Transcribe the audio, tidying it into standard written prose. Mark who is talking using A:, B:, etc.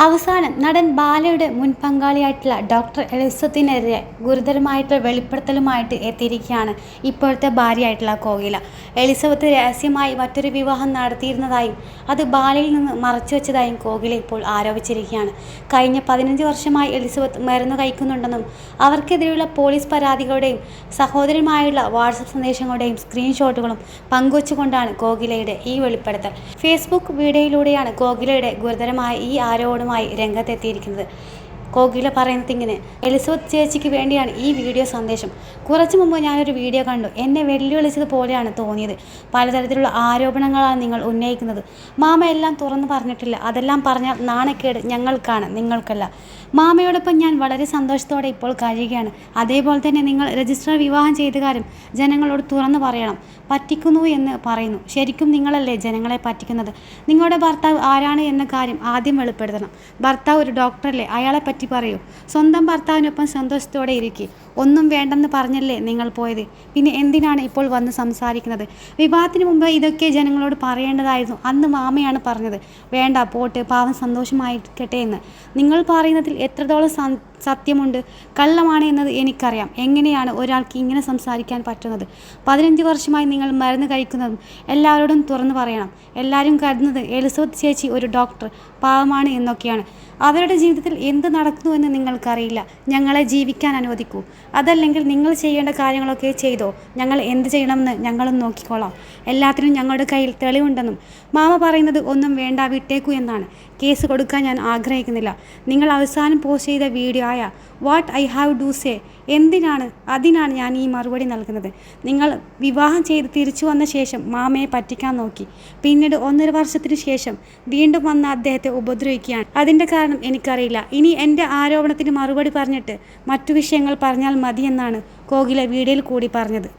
A: അവസാനം നടൻ ബാലയുടെ മുൻ പങ്കാളിയായിട്ടുള്ള ഡോക്ടർ എലിസബത്തിനെതിരെ ഗുരുതരമായിട്ടുള്ള വെളിപ്പെടുത്തലുമായിട്ട് എത്തിയിരിക്കുകയാണ് ഇപ്പോഴത്തെ ഭാര്യയായിട്ടുള്ള കോകില. എലിസബത്ത് രഹസ്യമായി മറ്റൊരു വിവാഹം നടത്തിയിരുന്നതായും അത് ബാലയിൽ നിന്ന് മറച്ചുവെച്ചതായും കോകില ഇപ്പോൾ ആരോപിച്ചിരിക്കുകയാണ്. കഴിഞ്ഞ 15 വർഷമായി എലിസബത്ത് മരുന്ന് കഴിക്കുന്നുണ്ടെന്നും അവർക്കെതിരെയുള്ള പോലീസ് പരാതികളുടെയും സഹോദരനുമായുള്ള വാട്സപ്പ് സന്ദേശങ്ങളുടെയും സ്ക്രീൻഷോട്ടുകളും പങ്കുവച്ചുകൊണ്ടാണ് കോകിലയുടെ ഈ വെളിപ്പെടുത്തൽ. ഫേസ്ബുക്ക് വീഡിയോയിലൂടെയാണ് കോകിലയുടെ ഗുരുതരമായ ഈ ആരോപണം രംഗത്തെത്തിയിരിക്കുന്നത്. കോകില പറയുന്നത് ഇങ്ങനെ: എലിസബത്ത് ചേച്ചിക്ക് വേണ്ടിയാണ് ഈ വീഡിയോ സന്ദേശം. കുറച്ചു മുമ്പ് ഞാനൊരു വീഡിയോ കണ്ടു. എന്നെ വെല്ലുവിളിച്ചത് പോലെയാണ് തോന്നിയത്. പലതരത്തിലുള്ള ആരോപണങ്ങളാണ് നിങ്ങൾ ഉന്നയിക്കുന്നത്. മാമ എല്ലാം തുറന്നു പറഞ്ഞിട്ടില്ല. അതെല്ലാം പറഞ്ഞാൽ നാണക്കേട് ഞങ്ങൾക്കാണ്, നിങ്ങൾക്കല്ല. മാമയോടൊപ്പം ഞാൻ വളരെ സന്തോഷത്തോടെ ഇപ്പോൾ കഴിയുകയാണ്. അതേപോലെ തന്നെ നിങ്ങൾ രജിസ്റ്റർ വിവാഹം ചെയ്ത കാര്യം ജനങ്ങളോട് തുറന്നു പറയണം. പറ്റിക്കുന്നു എന്ന് പറയുന്നു. ശരിക്കും നിങ്ങളല്ലേ ജനങ്ങളെ പറ്റിക്കുന്നത്? നിങ്ങളുടെ ഭർത്താവ് ആരാണ് എന്ന കാര്യം ആദ്യം വെളിപ്പെടുത്തണം. ഭർത്താവ് ഒരു ഡോക്ടറല്ലേ? അയാളെ പറ്റി പറയൂ. സ്വന്തം ഭർത്താവിനൊപ്പം സന്തോഷത്തോടെ ഇരിക്കുക. ഒന്നും വേണ്ടെന്ന് പറഞ്ഞല്ലേ നിങ്ങൾ പോയത്? പിന്നെ എന്തിനാണ് ഇപ്പോൾ വന്ന് സംസാരിക്കുന്നത്? വിവാഹത്തിന് മുമ്പ് ഇതൊക്കെ ജനങ്ങളോട് പറയേണ്ടതായിരുന്നു. അന്ന് മാമയാണ് പറഞ്ഞത്, വേണ്ട പോട്ട്, പാവം സന്തോഷമായിരിക്കട്ടെ എന്ന്. നിങ്ങൾ പറയുന്നതിൽ എത്രത്തോളം സത്യമുണ്ട്, കള്ളമാണ് എന്നത് എനിക്കറിയാം. എങ്ങനെയാണ് ഒരാൾക്ക് ഇങ്ങനെ സംസാരിക്കാൻ പറ്റുന്നത്? 15 വർഷമായി നിങ്ങൾ മരുന്ന് കഴിക്കുന്നതും എല്ലാവരോടും തുറന്നു പറയണം. എല്ലാവരും കരുതുന്നത് എലിസബത്ത് ചേച്ചി ഒരു ഡോക്ടർ പാവമാണ് എന്നൊക്കെയാണ്. അവരുടെ ജീവിതത്തിൽ എന്ത് നടക്കുന്നുവെന്ന് നിങ്ങൾക്കറിയില്ല. ഞങ്ങളെ ജീവിക്കാൻ അനുവദിക്കൂ. അതല്ലെങ്കിൽ നിങ്ങൾ ചെയ്യേണ്ട കാര്യങ്ങളൊക്കെ ചെയ്തോ. ഞങ്ങൾ എന്ത് ചെയ്യണമെന്ന് ഞങ്ങളും നോക്കിക്കോളാം. എല്ലാത്തിനും ഞങ്ങളുടെ കയ്യിൽ തെളിവുണ്ടെന്നും മാമ പറയുന്നത് ഒന്നും വേണ്ട, വിട്ടേക്കൂ എന്നാണ്. കേസ് കൊടുക്കാൻ ഞാൻ ആഗ്രഹിക്കുന്നില്ല. നിങ്ങൾ അവസാനം പോസ്റ്റ് ചെയ്ത വീഡിയോ ആയ what I have do say അതിനാണ് ഞാൻ ഈ മറുപടി നൽകുന്നത്. നിങ്ങൾ വിവാഹം ചെയ്ത് തിരിച്ചു വന്ന ശേഷം മാമയെ പറ്റിക്കാൻ നോക്കി. പിന്നീട് 1.5 വർഷത്തിന് ശേഷം വീണ്ടും വന്ന് അദ്ദേഹത്തെ ഉപദ്രവിക്കുകയാണ്. അതിൻ്റെ കാരണം എനിക്കറിയില്ല. ഇനി എൻ്റെ ആരോപണത്തിന് മറുപടി പറഞ്ഞിട്ട് മറ്റു വിഷയങ്ങൾ പറഞ്ഞാൽ മതിയെന്നാണ് കോകില വീഡിയോയിൽ കൂടി പറഞ്ഞത്.